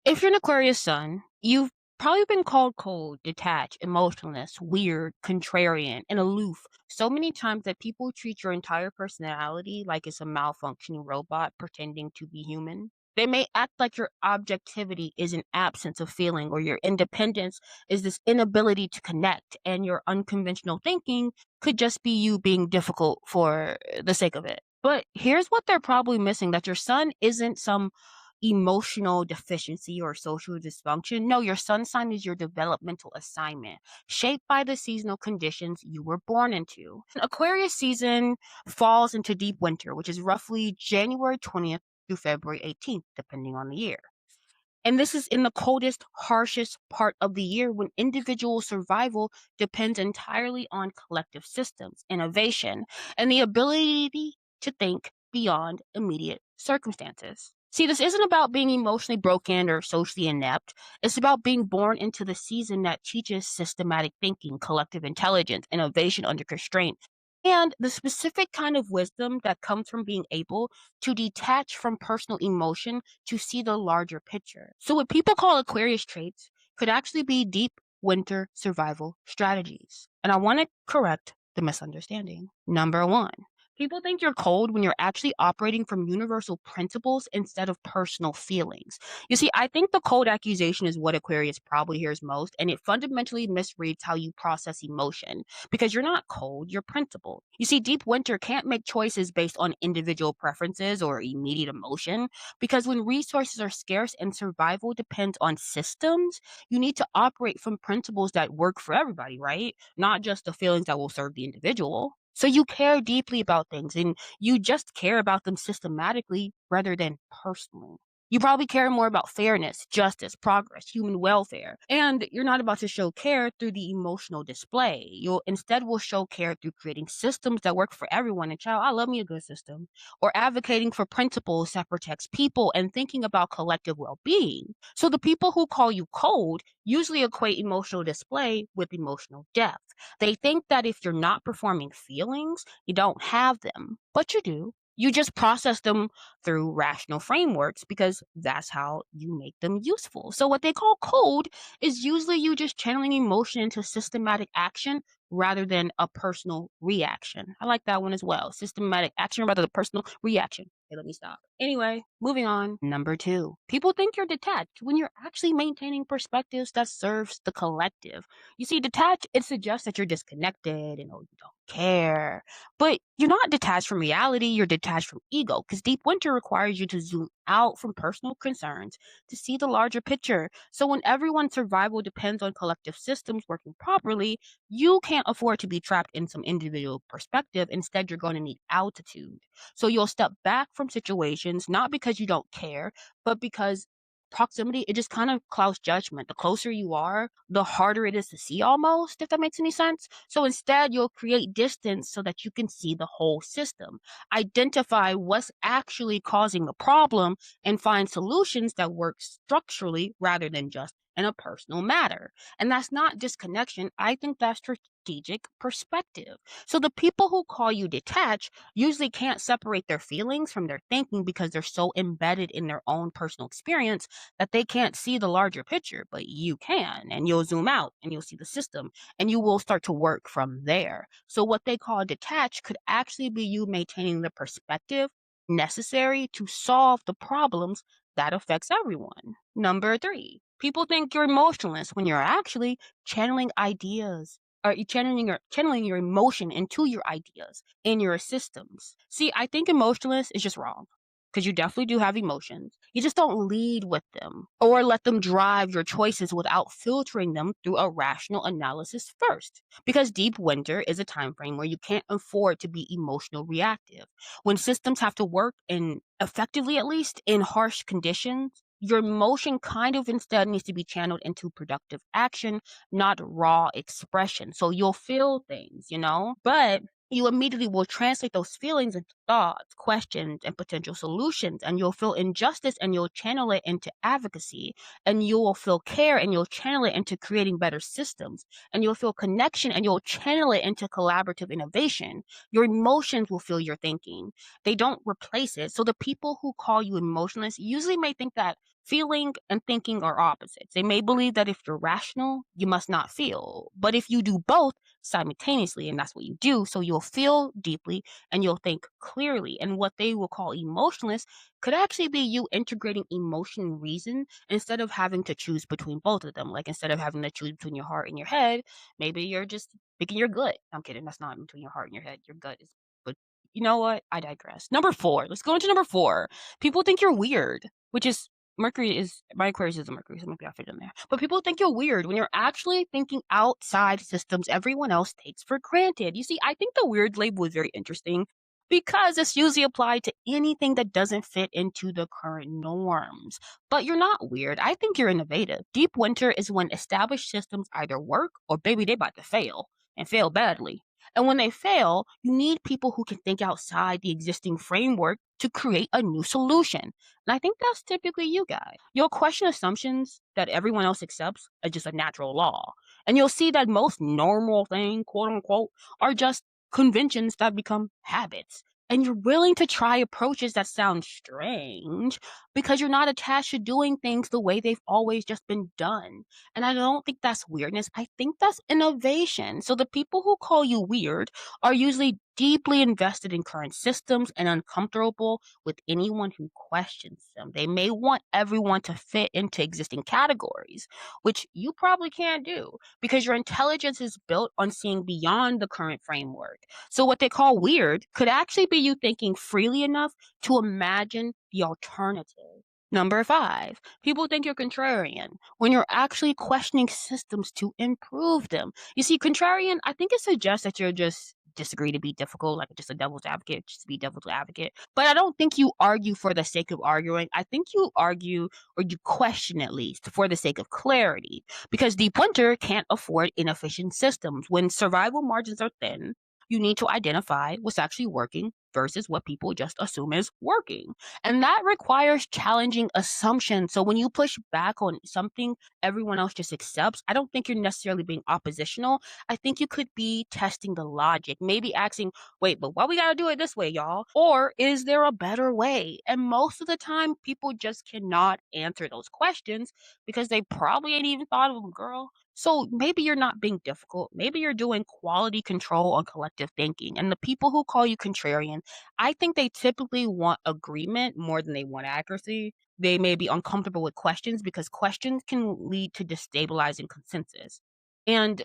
If you're an Aquarius Sun, you've probably been called cold, detached, emotionless, weird, contrarian, and aloof so many times that people treat your entire personality like it's a malfunctioning robot pretending to be human. They may act like your objectivity is an absence of feeling, or your independence is this inability to connect, and your unconventional thinking could just be you being difficult for the sake of it. But here's what they're probably missing: that your sun isn't some emotional deficiency or social dysfunction. No, your sun sign is your developmental assignment, shaped by the seasonal conditions you were born into. Aquarius season falls into deep winter, which is roughly January 20th through February 18th, depending on the year. And this is in the coldest, harshest part of the year when individual survival depends entirely on collective systems, innovation, and the ability to think beyond immediate circumstances. See, this isn't about being emotionally broken or socially inept. It's about being born into the season that teaches systematic thinking, collective intelligence, innovation under constraint, and the specific kind of wisdom that comes from being able to detach from personal emotion to see the larger picture. So, what people call Aquarius traits could actually be deep winter survival strategies. And I want to correct the misunderstanding. Number one, people think you're cold when you're actually operating from universal principles instead of personal feelings. You see, I think the cold accusation is what Aquarius probably hears most, and it fundamentally misreads how you process emotion because you're not cold, you're principled. You see, deep winter can't make choices based on individual preferences or immediate emotion because when resources are scarce and survival depends on systems, you need to operate from principles that work for everybody, right? Not just the feelings that will serve the individual. So you care deeply about things and you just care about them systematically rather than personally. You probably care more about fairness, justice, progress, human welfare. And you're not about to show care through the emotional display. You'll instead will show care through creating systems that work for everyone. And child, I love me a good system. Or advocating for principles that protects people and thinking about collective well-being. So the people who call you cold usually equate emotional display with emotional depth. They think that if you're not performing feelings, you don't have them. But you do. You just process them through rational frameworks because that's how you make them useful. So, what they call code is usually you just channeling emotion into systematic action rather than a personal reaction. I like that one as well. Systematic action rather than personal reaction. Okay, let me stop. Anyway, moving on. Number two, people think you're detached when you're actually maintaining perspectives that serves the collective. You see, detached, it suggests that you're disconnected and you don't care. But you're not detached from reality, you're detached from ego, because deep winter requires you to zoom out from personal concerns to see the larger picture. So when everyone's survival depends on collective systems working properly, you can't afford to be trapped in some individual perspective. Instead, you're going to need altitude. So you'll step back from situations, not because you don't care, but because proximity, it just kind of clouds judgment. The closer you are, the harder it is to see almost, if that makes any sense. So instead, you'll create distance so that you can see the whole system, identify what's actually causing the problem, and find solutions that work structurally rather than just in a personal matter. And that's not disconnection. I think that's strategic perspective. So the people who call you detached usually can't separate their feelings from their thinking because they're so embedded in their own personal experience that they can't see the larger picture, but you can. And you'll zoom out and you'll see the system and you will start to work from there. So what they call detached could actually be you maintaining the perspective necessary to solve the problems that affects everyone. Number three, people think you're emotionless when you're actually channeling ideas or you channeling your emotion into your ideas in your systems. See, I think emotionless is just wrong because you definitely do have emotions. You just don't lead with them or let them drive your choices without filtering them through a rational analysis first. Because deep winter is a time frame where you can't afford to be emotional reactive. When systems have to work in effectively at least in harsh conditions, your emotion kind of instead needs to be channeled into productive action, not raw expression. So you'll feel things, but you immediately will translate those feelings into thoughts, questions, and potential solutions. And you'll feel injustice and you'll channel it into advocacy. And you will feel care and you'll channel it into creating better systems. And you'll feel connection and you'll channel it into collaborative innovation. Your emotions will feel your thinking. They don't replace it. So the people who call you emotionless usually may think that Feeling and thinking are opposites. They may believe that if you're rational, you must not feel. But if you do both simultaneously, and that's what you do, so you'll feel deeply and you'll think clearly. And what they will call emotionless could actually be you integrating emotion and reason instead of having to choose between both of them. Like instead of having to choose between your heart and your head, maybe you're just picking your gut. I'm kidding. That's not between your heart and your head. Your gut is, but you know what? I digress. Number four. Let's go into number four. People think you're weird, which is Mercury is my Aquarius is a Mercury, so maybe I fit in there. But people think you're weird when you're actually thinking outside systems everyone else takes for granted. You see, I think the weird label is very interesting because it's usually applied to anything that doesn't fit into the current norms. But you're not weird. I think you're innovative. Deep winter is when established systems either work or baby they about to fail and fail badly. And when they fail, you need people who can think outside the existing framework to create a new solution. And I think that's typically you guys. You'll question assumptions that everyone else accepts as just a natural law. And you'll see that most normal things, quote unquote, are just conventions that become habits. And you're willing to try approaches that sound strange because you're not attached to doing things the way they've always just been done. And I don't think that's weirdness. I think that's innovation. So the people who call you weird are usually deeply invested in current systems and uncomfortable with anyone who questions them. They may want everyone to fit into existing categories, which you probably can't do because your intelligence is built on seeing beyond the current framework. So what they call weird could actually be you thinking freely enough to imagine the alternative. Number five, people think you're contrarian when you're actually questioning systems to improve them. You see, contrarian, I think it suggests that you're just disagree to be difficult, like just a devil's advocate, just to be devil's advocate. But I don't think you argue for the sake of arguing. I think you argue or you question at least for the sake of clarity. Because Deep Winter can't afford inefficient systems. When survival margins are thin, you need to identify what's actually working versus what people just assume is working. And that requires challenging assumptions. So when you push back on something everyone else just accepts, I don't think you're necessarily being oppositional. I think you could be testing the logic, maybe asking, wait, but why we gotta do it this way, y'all? Or is there a better way? And most of the time, people just cannot answer those questions because they probably ain't even thought of them, girl. So maybe you're not being difficult. Maybe you're doing quality control on collective thinking. And the people who call you contrarian, I think they typically want agreement more than they want accuracy. They may be uncomfortable with questions because questions can lead to destabilizing consensus. And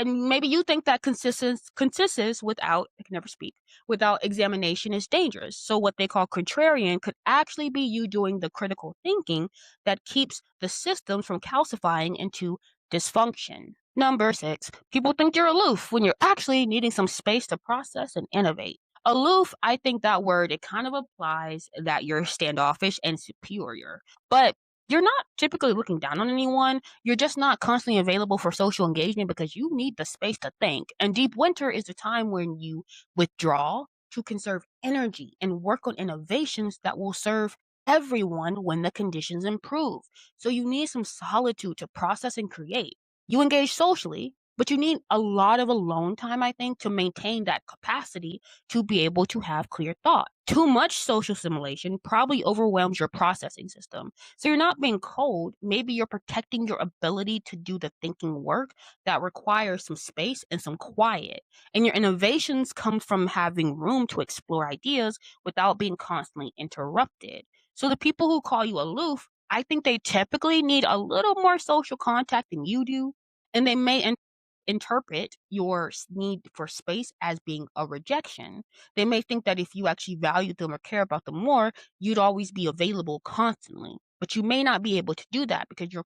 maybe you think that consensus without I can never speak without examination is dangerous. So what they call contrarian could actually be you doing the critical thinking that keeps the systems from calcifying into dysfunction. Number six, people think you're aloof when you're actually needing some space to process and innovate. Aloof, I think that word, it kind of implies that you're standoffish and superior. But you're not typically looking down on anyone. You're just not constantly available for social engagement because you need the space to think. And deep winter is the time when you withdraw to conserve energy and work on innovations that will serve everyone when the conditions improve. So you need some solitude to process and create. You engage socially, but you need a lot of alone time, I think, to maintain that capacity to be able to have clear thought. Too much social simulation probably overwhelms your processing system. So you're not being cold. Maybe you're protecting your ability to do the thinking work that requires some space and some quiet. And your innovations come from having room to explore ideas without being constantly interrupted. So the people who call you aloof, I think they typically need a little more social contact than you do, and they may interpret your need for space as being a rejection. They may think that if you actually value them or care about them more, you'd always be available constantly. But you may not be able to do that because your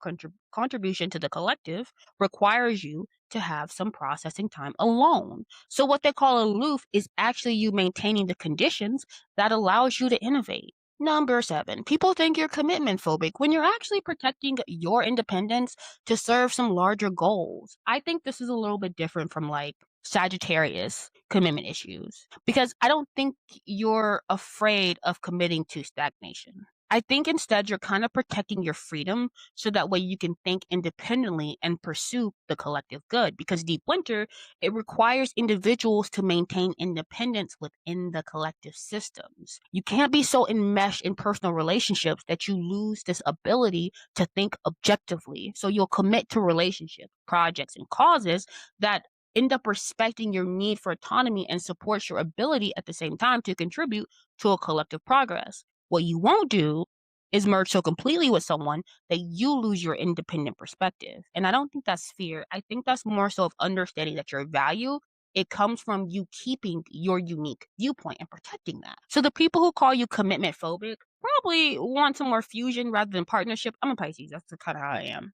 contribution to the collective requires you to have some processing time alone. So what they call aloof is actually you maintaining the conditions that allows you to innovate. Number seven, people think you're commitment phobic when you're actually protecting your independence to serve some larger goals. I think this is a little bit different from like Sagittarius commitment issues because I don't think you're afraid of committing to stagnation. I think instead you're kind of protecting your freedom so that way you can think independently and pursue the collective good. Because deep winter, it requires individuals to maintain independence within the collective systems. You can't be so enmeshed in personal relationships that you lose this ability to think objectively. So you'll commit to relationships, projects, and causes that end up respecting your need for autonomy and supports your ability at the same time to contribute to a collective progress. What you won't do is merge so completely with someone that you lose your independent perspective. And I don't think that's fear. I think that's more so of understanding that your value, it comes from you keeping your unique viewpoint and protecting that. So the people who call you commitment phobic probably want some more fusion rather than partnership. I'm a Pisces. That's kind of how I am.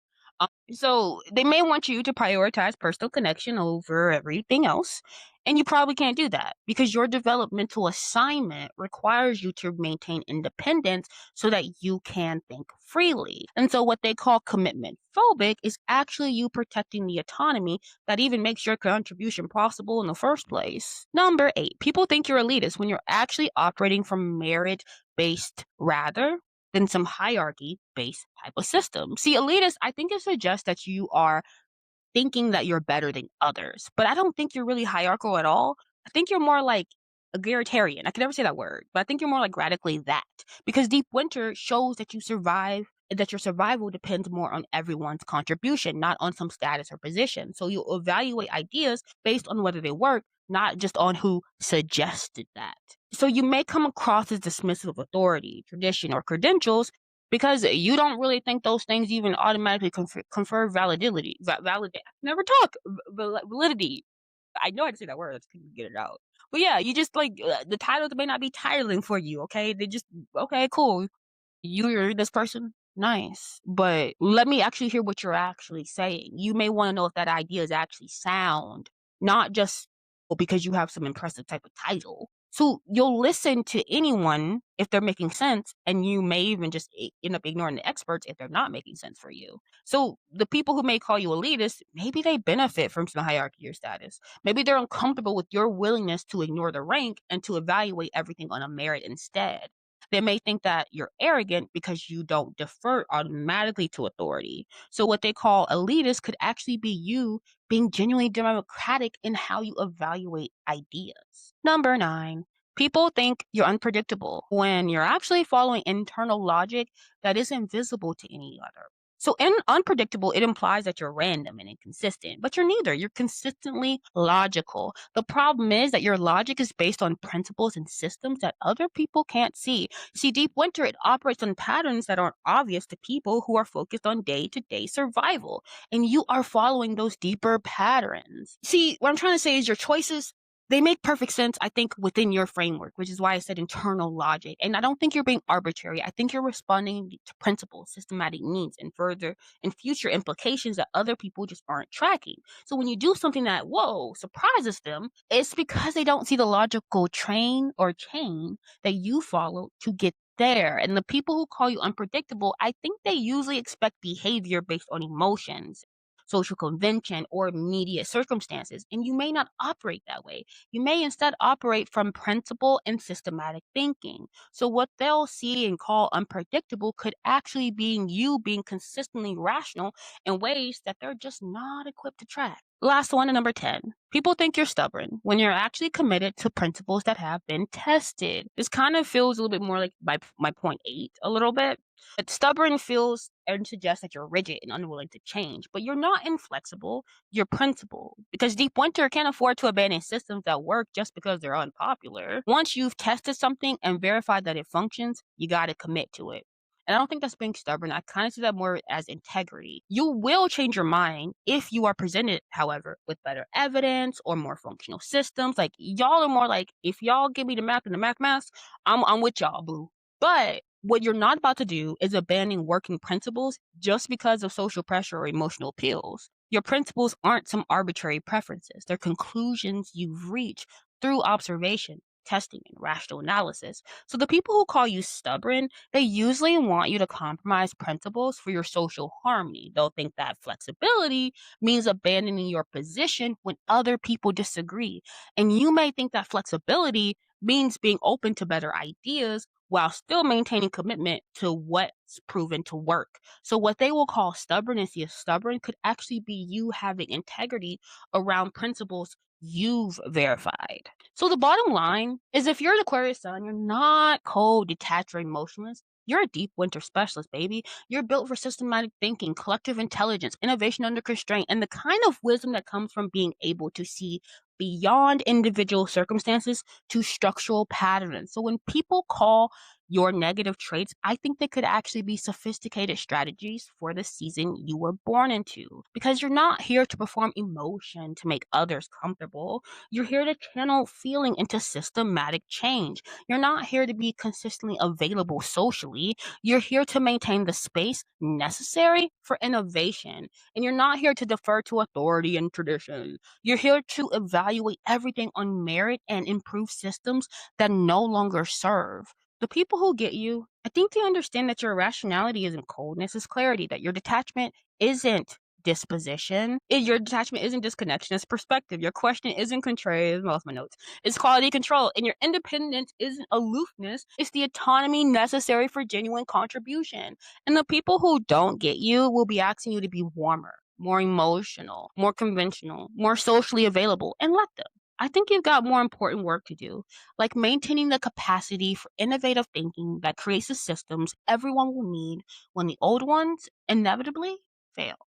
So they may want you to prioritize personal connection over everything else. And you probably can't do that because your developmental assignment requires you to maintain independence so that you can think freely. And so, what they call commitment phobic is actually you protecting the autonomy that even makes your contribution possible in the first place. Number eight, people think you're elitist when you're actually operating from merit based rather than some hierarchy based type of system. See, elitist, I think it suggests that you are thinking that you're better than others. But I don't think you're really hierarchical at all. I think you're more like egalitarian. I can never say that word, but I think you're more like radically that. Because deep winter shows that you survive, that your survival depends more on everyone's contribution, not on some status or position. So you evaluate ideas based on whether they work, not just on who suggested that. So you may come across as dismissive of authority, tradition, or credentials because you don't really think those things even automatically confer validity. Validate. Never talk validity. I know how to say that word. I just couldn't get it out. But yeah, you just like the titles may not be titling for you. Okay, they just okay, cool. You're this person. Nice. But let me actually hear what you're actually saying. You may want to know if that idea is actually sound, not just well, because you have some impressive type of title. So you'll listen to anyone if they're making sense, and you may even just end up ignoring the experts if they're not making sense for you. So the people who may call you elitist, maybe they benefit from some hierarchy or status. Maybe they're uncomfortable with your willingness to ignore the rank and to evaluate everything on a merit instead. They may think that you're arrogant because you don't defer automatically to authority. So, what they call elitist could actually be you being genuinely democratic in how you evaluate ideas. Number nine, people think you're unpredictable when you're actually following internal logic that is invisible to any other. So, in unpredictable, it implies that you're random and inconsistent, but you're neither. You're consistently logical. The problem is that your logic is based on principles and systems that other people can't see. See, Deep Winter, it operates on patterns that aren't obvious to people who are focused on day to day survival. And you are following those deeper patterns. See, what I'm trying to say is your choices, they make perfect sense, I think, within your framework, which is why I said internal logic. And I don't think you're being arbitrary. I think you're responding to principles, systematic needs, and further and future implications that other people just aren't tracking. So when you do something that, whoa, surprises them, it's because they don't see the logical train or chain that you follow to get there. And the people who call you unpredictable, I think they usually expect behavior based on emotions, social convention, or immediate circumstances. And you may not operate that way. You may instead operate from principle and systematic thinking. So what they'll see and call unpredictable could actually be you being consistently rational in ways that they're just not equipped to track. Last one, and number 10. People think you're stubborn when you're actually committed to principles that have been tested. This kind of feels a little bit more like my point eight a little bit. But stubborn feels and suggests that you're rigid and unwilling to change, but you're not inflexible, you're principled. Because Deep Winter can't afford to abandon systems that work just because they're unpopular. Once you've tested something and verified that it functions, you gotta commit to it. And I don't think that's being stubborn. I kind of see that more as integrity. You will change your mind if you are presented, however, with better evidence or more functional systems. Like y'all are more like, if y'all give me the map and the math mask, I'm with y'all, boo. But what you're not about to do is abandon working principles just because of social pressure or emotional appeals. Your principles aren't some arbitrary preferences. They're conclusions you've reached through observation, testing, and rational analysis. So the people who call you stubborn, they usually want you to compromise principles for your social harmony. They'll think that flexibility means abandoning your position when other people disagree. And you may think that flexibility means being open to better ideas while still maintaining commitment to what's proven to work. So, what they will call stubbornness, you're stubborn, could actually be you having integrity around principles you've verified. So, the bottom line is if you're an Aquarius sun, you're not cold, detached, or emotionless. You're a deep winter specialist, baby. You're built for systematic thinking, collective intelligence, innovation under constraint, and the kind of wisdom that comes from being able to see beyond individual circumstances to structural patterns. So when people call your negative traits, I think they could actually be sophisticated strategies for the season you were born into. Because you're not here to perform emotion to make others comfortable. You're here to channel feeling into systematic change. You're not here to be consistently available socially. You're here to maintain the space necessary for innovation. And you're not here to defer to authority and tradition. You're here to evaluate everything on merit and improve systems that no longer serve. The people who get you, I think they understand that your rationality isn't coldness, it's clarity, that your detachment isn't disposition. Your detachment isn't disconnection, it's perspective. Your question isn't contrary, I lost my notes. It's quality control. And your independence isn't aloofness, it's the autonomy necessary for genuine contribution. And the people who don't get you will be asking you to be warmer, more emotional, more conventional, more socially available, and let them. I think you've got more important work to do, like maintaining the capacity for innovative thinking that creates the systems everyone will need when the old ones inevitably fail.